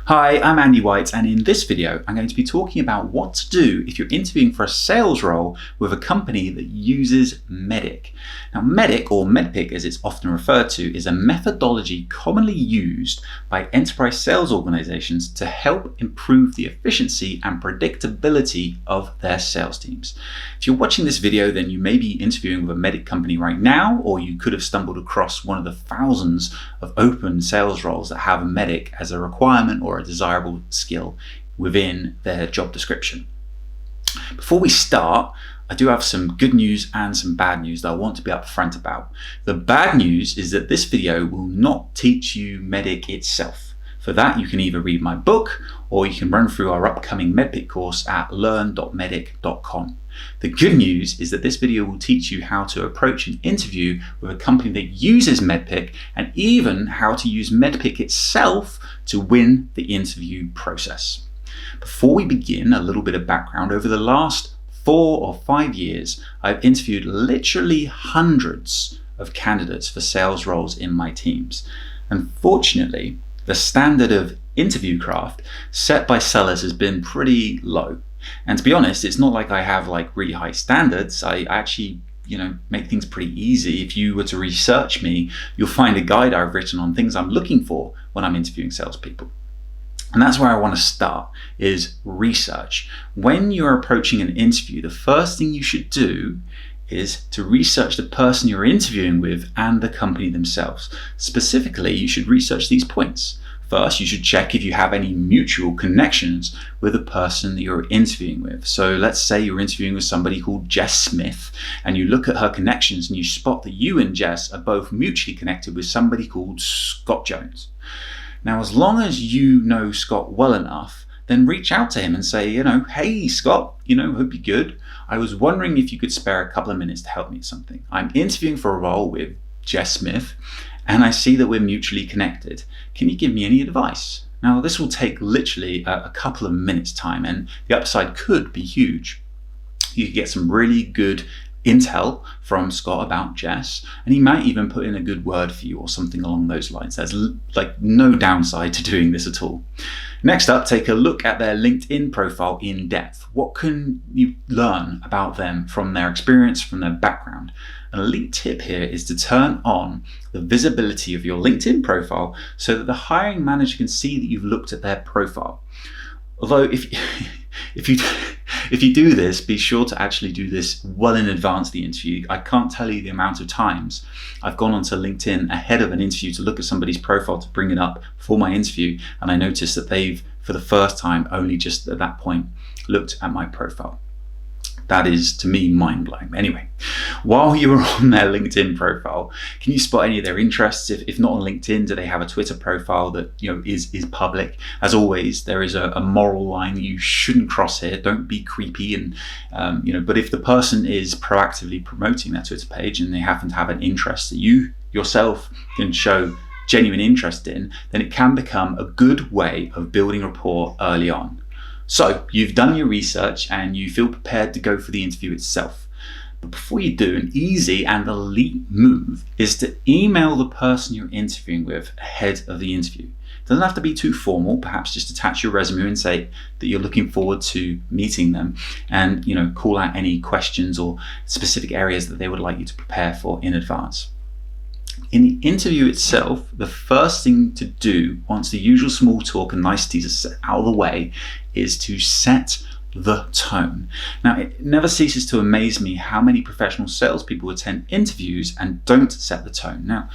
Hi, I'm Andy White, and in this video I'm going to be talking about what to do if you're interviewing for a sales role with a company that uses MEDDIC. Now MEDDIC, or MEDDPICC as it's often referred to, is a methodology commonly used by enterprise sales organizations to help improve the efficiency and predictability of their sales teams. If you're watching this video, then you may be interviewing with a MEDDIC company right now, or you could have stumbled across one of the thousands of open sales roles that have MEDDIC as a requirement or a desirable skill within their job description. Before we start, I do have some good news and some bad news that I want to be upfront about. The bad news is that this video will not teach you MEDDIC itself. For that, you can either read my book or you can run through our upcoming MEDDPICC course at learn.meddic.com. The good news is that this video will teach you how to approach an interview with a company that uses MEDDPICC, and even how to use MEDDPICC itself to win the interview process. Before we begin, a little bit of background. Over the last 4 or 5 years, I've interviewed literally hundreds of candidates for sales roles in my teams. Unfortunately, the standard of interview craft set by sellers has been pretty low. And to be honest, it's not like I have really high standards. I actually, make things pretty easy. If you were to research me, you'll find a guide I've written on things I'm looking for when I'm interviewing salespeople. And that's where I want to start, is research. When you're approaching an interview, the first thing you should do is to research the person you're interviewing with and the company themselves. Specifically, you should research these points. First, you should check if you have any mutual connections with the person that you're interviewing with. So let's say you're interviewing with somebody called Jess Smith, and you look at her connections and you spot that you and Jess are both mutually connected with somebody called Scott Jones. Now, as long as you know Scott well enough, then reach out to him and say, hey Scott, hope you're good. I was wondering if you could spare a couple of minutes to help me with something. I'm interviewing for a role with Jess Smith, and I see that we're mutually connected. Can you give me any advice? Now, this will take literally a couple of minutes time, and the upside could be huge. You could get some really good intel from Scott about Jess, and he might even put in a good word for you or something along those lines. There's no downside to doing this at all. Next up, take a look at their LinkedIn profile in depth. What can you learn about them from their experience, from their background? An elite tip here is to turn on the visibility of your LinkedIn profile so that the hiring manager can see that you've looked at their profile. Although if you do this, be sure to actually do this well in advance of the interview. I can't tell you the amount of times I've gone onto LinkedIn ahead of an interview to look at somebody's profile to bring it up for my interview, and I noticed that they've, for the first time, only just at that point looked at my profile. That is, to me, mind-blowing. Anyway, while you're on their LinkedIn profile, can you spot any of their interests? If not on LinkedIn, do they have a Twitter profile that is public? As always, there is a moral line that you shouldn't cross here. Don't be creepy, and But if the person is proactively promoting their Twitter page and they happen to have an interest that you yourself can show genuine interest in, then it can become a good way of building rapport early on. So you've done your research and you feel prepared to go for the interview itself. But before you do, an easy and elite move is to email the person you're interviewing with ahead of the interview. It doesn't have to be too formal. Perhaps just attach your resume and say that you're looking forward to meeting them, and call out any questions or specific areas that they would like you to prepare for in advance. In the interview itself, the first thing to do, once the usual small talk and niceties are set out of the way, is to set the tone. Now, it never ceases to amaze me how many professional salespeople attend interviews and don't set the tone. Now,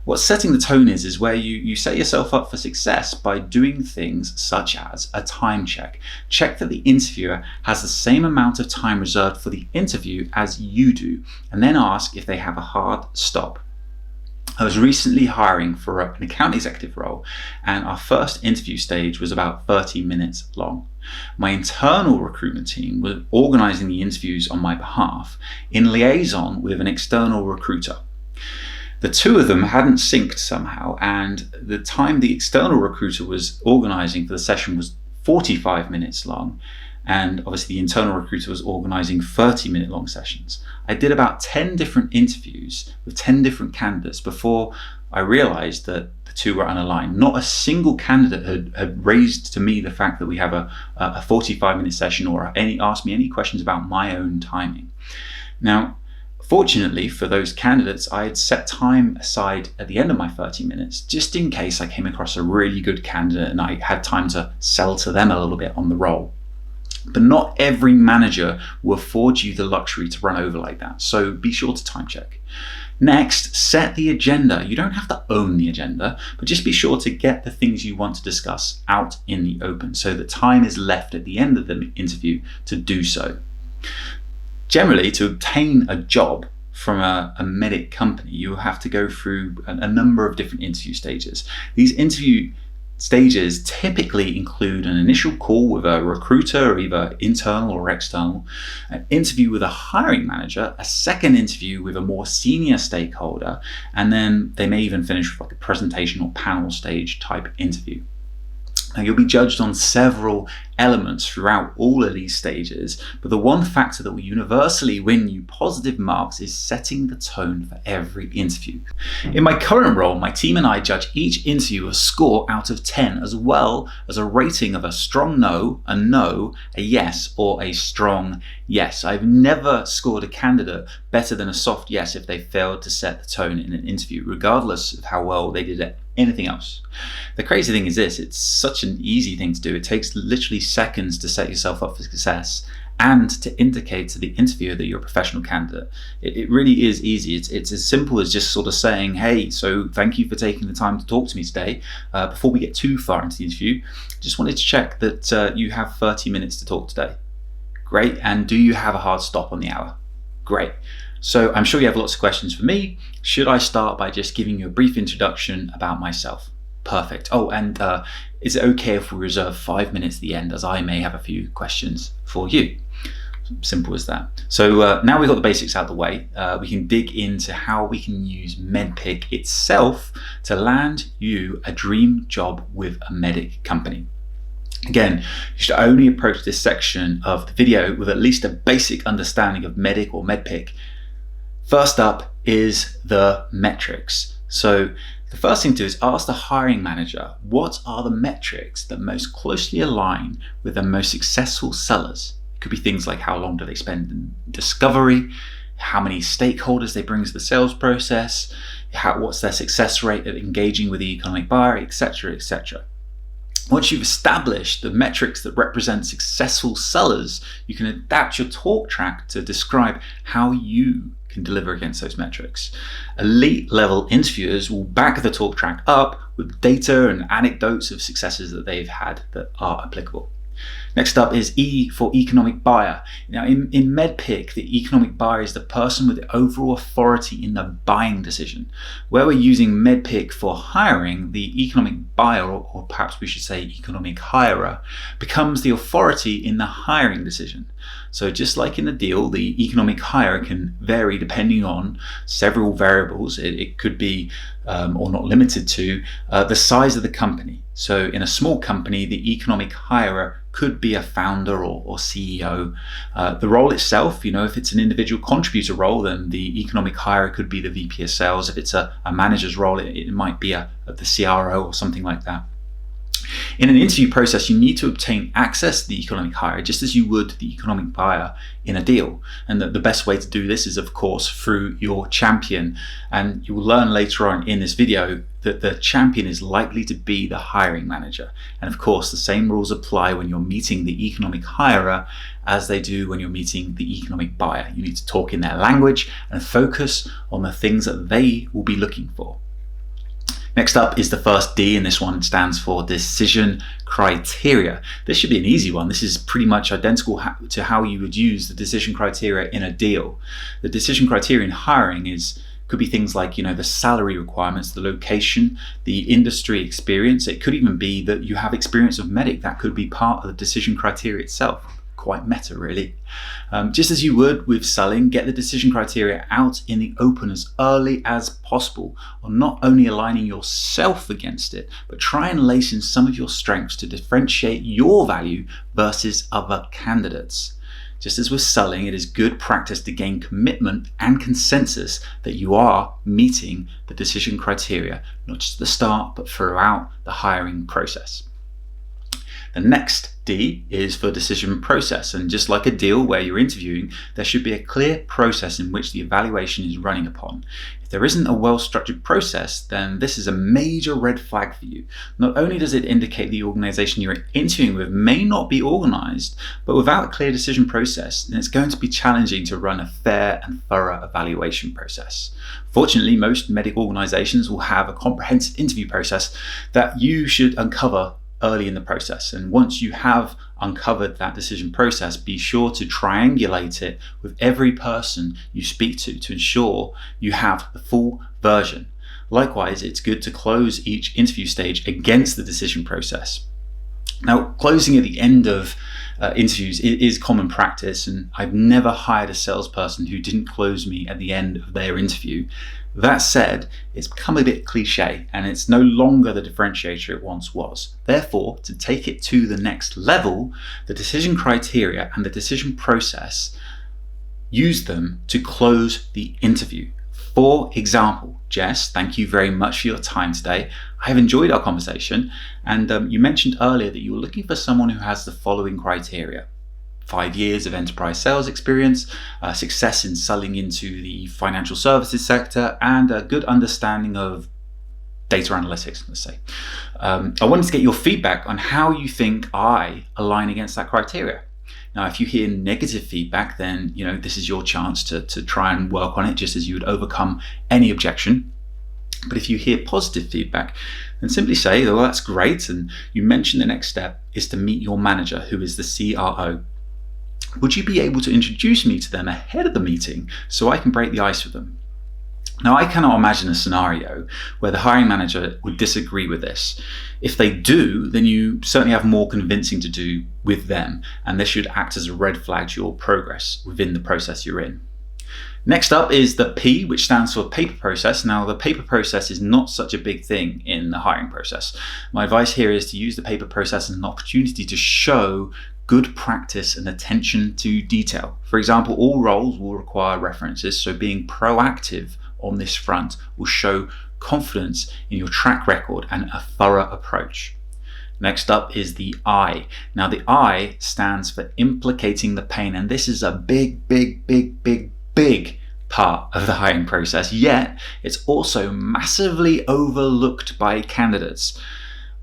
what setting the tone is where you set yourself up for success by doing things such as a time check. Check that the interviewer has the same amount of time reserved for the interview as you do, and then ask if they have a hard stop. I was recently hiring for an account executive role, and our first interview stage was about 30 minutes long. My internal recruitment team was organizing the interviews on my behalf in liaison with an external recruiter. The two of them hadn't synced somehow, and the time the external recruiter was organizing for the session was 45 minutes long, and obviously the internal recruiter was organizing 30-minute long sessions. I did about 10 different interviews with 10 different candidates before I realized that the the two were unaligned. Not a single candidate had raised to me the fact that we have a 45-minute session or asked me any questions about my own timing. Now, fortunately for those candidates, I had set time aside at the end of my 30 minutes just in case I came across a really good candidate and I had time to sell to them a little bit on the role. But not every manager will afford you the luxury to run over like that, so be sure to time check. Next, set the agenda. You don't have to own the agenda, but just be sure to get the things you want to discuss out in the open so that time is left at the end of the interview to do so. Generally, to obtain a job from a MEDDICC company, you have to go through a number of different interview stages. These interview stages typically include an initial call with a recruiter, either internal or external, an interview with a hiring manager, a second interview with a more senior stakeholder, and then they may even finish with like a presentation or panel stage type interview. Now, you'll be judged on several elements throughout all of these stages, but the one factor that will universally win you positive marks is setting the tone for every interview. In my current role, my team and I judge each interview a score out of 10, as well as a rating of a strong no, a yes, or a strong yes. I've never scored a candidate better than a soft yes if they failed to set the tone in an interview, regardless of how well they did anything else. The crazy thing is this: it's such an easy thing to do. It takes literally seconds to set yourself up for success and to indicate to the interviewer that you're a professional candidate. It really is easy. It's as simple as just sort of saying, hey, so thank you for taking the time to talk to me today. Before we get too far into the interview, just wanted to check that you have 30 minutes to talk today. Great. And do you have a hard stop on the hour? Great. So I'm sure you have lots of questions for me. Should I start by just giving you a brief introduction about myself? Perfect. Oh, and is it okay if we reserve 5 minutes at the end, as I may have a few questions for you? Simple as that. So now we've got the basics out of the way, we can dig into how we can use MEDDPICC itself to land you a dream job with a MEDDICC company. Again, you should only approach this section of the video with at least a basic understanding of MEDDICC or MEDDPICC. First up is the metrics. So the first thing to do is ask the hiring manager, what are the metrics that most closely align with the most successful sellers? It could be things like how long do they spend in discovery, how many stakeholders they bring to the sales process, what's their success rate at engaging with the economic buyer, etc., etc. Once you've established the metrics that represent successful sellers, you can adapt your talk track to describe how you can deliver against those metrics. Elite level interviewers will back the talk track up with data and anecdotes of successes that they've had that are applicable. Next up is E for economic buyer. Now in MEDDPICC, the economic buyer is the person with the overall authority in the buying decision. Where we're using MEDDPICC for hiring, the economic buyer, or perhaps we should say economic hirer, becomes the authority in the hiring decision. So just like in the deal, the economic hirer can vary depending on several variables. It could be, or not limited to, the size of the company. So in a small company, the economic hirer could be a founder or CEO. The role itself, if it's an individual contributor role, then the economic hirer could be the VP of sales. If it's a manager's role, it might be the CRO or something like that. In an interview process, you need to obtain access to the economic hirer just as you would the economic buyer in a deal. And the best way to do this is, of course, through your champion. And you will learn later on in this video that the champion is likely to be the hiring manager. And of course, the same rules apply when you're meeting the economic hirer as they do when you're meeting the economic buyer. You need to talk in their language and focus on the things that they will be looking for. Next up is the first D, and this one stands for decision criteria. This should be an easy one. This is pretty much identical to how you would use the decision criteria in a deal. The decision criteria in hiring could be things like, the salary requirements, the location, the industry experience. It could even be that you have experience of MEDDICC. That could be part of the decision criteria itself. Quite meta, really. Just as you would with selling, get the decision criteria out in the open as early as possible, on not only aligning yourself against it, but try and lace in some of your strengths to differentiate your value versus other candidates. Just as with selling, it is good practice to gain commitment and consensus that you are meeting the decision criteria, not just at the start, but throughout the hiring process. The next D is for decision process, and just like a deal where you're interviewing, there should be a clear process in which the evaluation is running upon. If there isn't a well-structured process, then this is a major red flag for you. Not only does it indicate the organization you're interviewing with may not be organized, but without a clear decision process, then it's going to be challenging to run a fair and thorough evaluation process. Fortunately, most medical organizations will have a comprehensive interview process that you should uncover early in the process. And once you have uncovered that decision process, be sure to triangulate it with every person you speak to ensure you have the full version. Likewise, it's good to close each interview stage against the decision process. Now, closing at the end of interviews is common practice, and I've never hired a salesperson who didn't close me at the end of their interview. That said, it's become a bit cliche and it's no longer the differentiator it once was. Therefore, to take it to the next level, the decision criteria and the decision process, use them to close the interview. For example, Jess, thank you very much for your time today. I have enjoyed our conversation, and you mentioned earlier that you were looking for someone who has the following criteria: 5 years of enterprise sales experience, success in selling into the financial services sector, and a good understanding of data analytics, let's say. I wanted to get your feedback on how you think I align against that criteria. Now, if you hear negative feedback, then this is your chance to try and work on it, just as you would overcome any objection. But if you hear positive feedback, then simply say, well, that's great. And you mentioned the next step is to meet your manager, who is the CRO. Would you be able to introduce me to them ahead of the meeting so I can break the ice with them? Now, I cannot imagine a scenario where the hiring manager would disagree with this. If they do, then you certainly have more convincing to do with them, and this should act as a red flag to your progress within the process you're in. Next up is the P, which stands for paper process. Now, the paper process is not such a big thing in the hiring process. My advice here is to use the paper process as an opportunity to show good practice and attention to detail. For example, all roles will require references, so being proactive on this front will show confidence in your track record and a thorough approach. Next up is the I. Now, the I stands for implicating the pain, and this is a big part of the hiring process, yet it's also massively overlooked by candidates.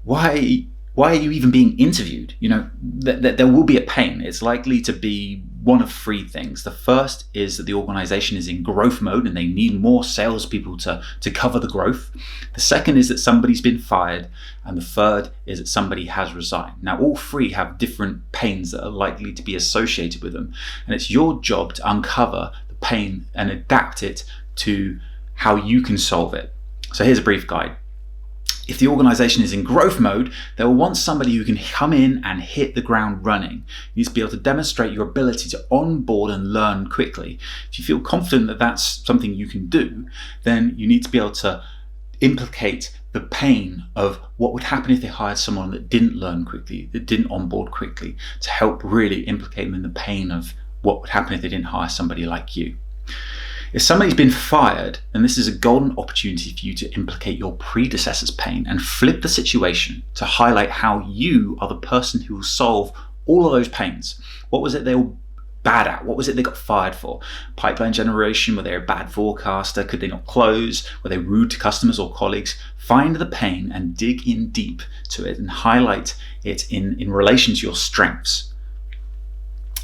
Why are you even being interviewed? There will be a pain. It's likely to be one of 3 things. The first is that the organization is in growth mode and they need more salespeople to cover the growth. The second is that somebody's been fired. And the third is that somebody has resigned. Now, all 3 have different pains that are likely to be associated with them. And it's your job to uncover the pain and adapt it to how you can solve it. So here's a brief guide. If the organization is in growth mode, they will want somebody who can come in and hit the ground running. You need to be able to demonstrate your ability to onboard and learn quickly. If you feel confident that that's something you can do, then you need to be able to implicate the pain of what would happen if they hired someone that didn't learn quickly, that didn't onboard quickly, to help really implicate them in the pain of what would happen if they didn't hire somebody like you. If somebody's been fired, then this is a golden opportunity for you to implicate your predecessor's pain and flip the situation to highlight how you are the person who will solve all of those pains. What was it they were bad at? What was it they got fired for? Pipeline generation? Were they a bad forecaster? Could they not close? Were they rude to customers or colleagues? Find the pain and dig in deep to it and highlight it in relation to your strengths.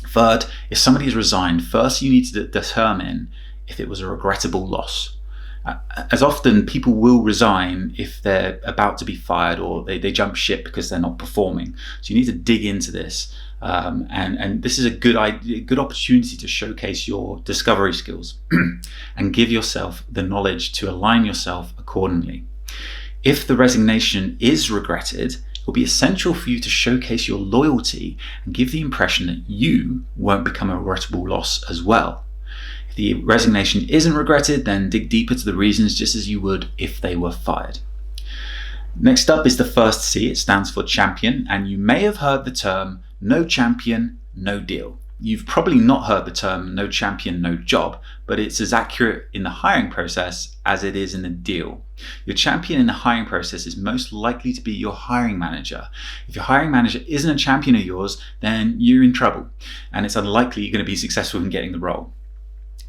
Third, if somebody has resigned, first you need to determine if it was a regrettable loss. As often, people will resign if they're about to be fired or they jump ship because they're not performing. So you need to dig into this. And this is a good opportunity to showcase your discovery skills and give yourself the knowledge to align yourself accordingly. If the resignation is regretted, it will be essential for you to showcase your loyalty and give the impression that you won't become a regrettable loss as well. If the resignation isn't regretted, then dig deeper to the reasons just as you would if they were fired. Next up is the first C. It stands for champion, and you may have heard the term no champion, no deal. You've probably not heard the term no champion, no job, but it's as accurate in the hiring process as it is in the deal. Your champion in the hiring process is most likely to be your hiring manager. If your hiring manager isn't a champion of yours, then you're in trouble, and it's unlikely you're going to be successful in getting the role.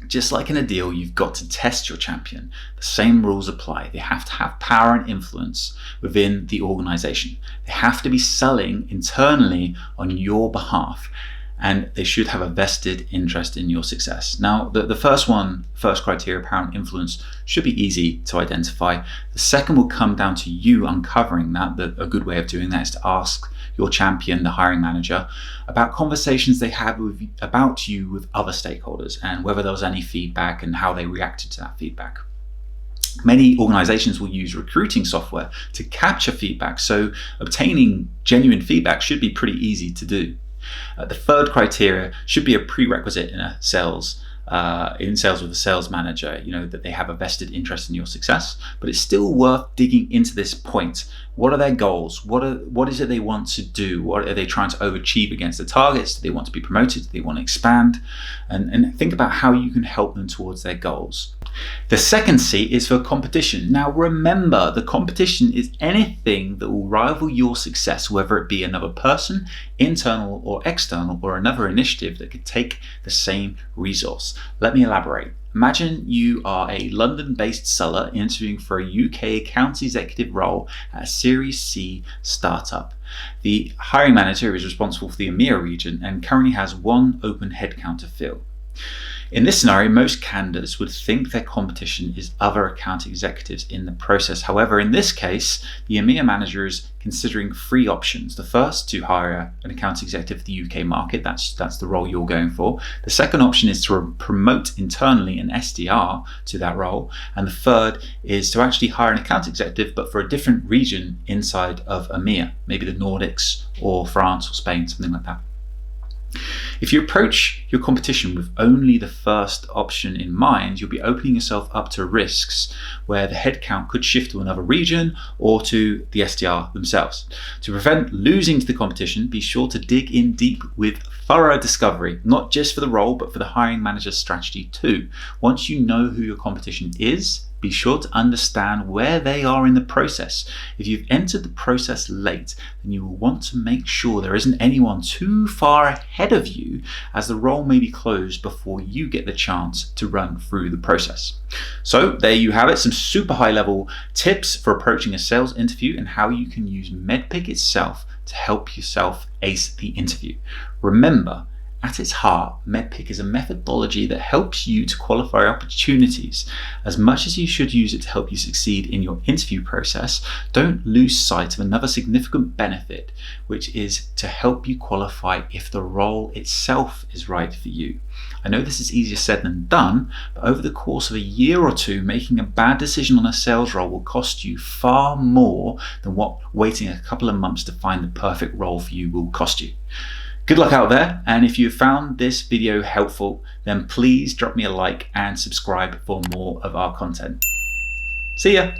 Just like in a deal, you've got to test your champion. The same rules apply. They have to have power and influence within the organization. They have to be selling internally on your behalf, and they should have a vested interest in your success. Now, the first criteria, power and influence, should be easy to identify. The second will come down to you uncovering that. A good way of doing that is to ask your champion, the hiring manager, about conversations they had about you with other stakeholders, and whether there was any feedback and how they reacted to that feedback. Many organizations will use recruiting software to capture feedback, so obtaining genuine feedback should be pretty easy to do. The third criteria should be a prerequisite in sales with a sales manager, that they have a vested interest in your success, but it's still worth digging into this point. What are their goals? What is it they want to do? What are they trying to overachieve against the targets? Do they want to be promoted? Do they want to expand? And think about how you can help them towards their goals. The second C is for competition. Now remember, the competition is anything that will rival your success, whether it be another person, internal or external, or another initiative that could take the same resource. Let me elaborate. Imagine you are a London-based seller interviewing for a UK account executive role at a Series C startup. The hiring manager is responsible for the EMEA region and currently has one open headcount to fill. In this scenario, most candidates would think their competition is other account executives in the process. However, in this case, the EMEA manager is considering three options. The first, to hire an account executive for the UK market. That's the role you're going for. The second option is to promote internally an SDR to that role. And the third is to actually hire an account executive, but for a different region inside of EMEA, maybe the Nordics or France or Spain, something like that. If you approach your competition with only the first option in mind, you'll be opening yourself up to risks where the headcount could shift to another region or to the SDR themselves. To prevent losing to the competition, be sure to dig in deep with thorough discovery, not just for the role, but for the hiring manager's strategy too. Once you know who your competition is, be sure to understand where they are in the process. If you've entered the process late, then you will want to make sure there isn't anyone too far ahead of you, as the role may be closed before you get the chance to run through the process. So there you have it, some super high level tips for approaching a sales interview and how you can use MEDDPICC itself to help yourself ace the interview. Remember, at its heart, MEDDPICC is a methodology that helps you to qualify opportunities. As much as you should use it to help you succeed in your interview process, don't lose sight of another significant benefit, which is to help you qualify if the role itself is right for you. I know this is easier said than done, but over the course of a year or two, making a bad decision on a sales role will cost you far more than what waiting a couple of months to find the perfect role for you will cost you. Good luck out there, and if you found this video helpful, then please drop me a like and subscribe for more of our content. See ya!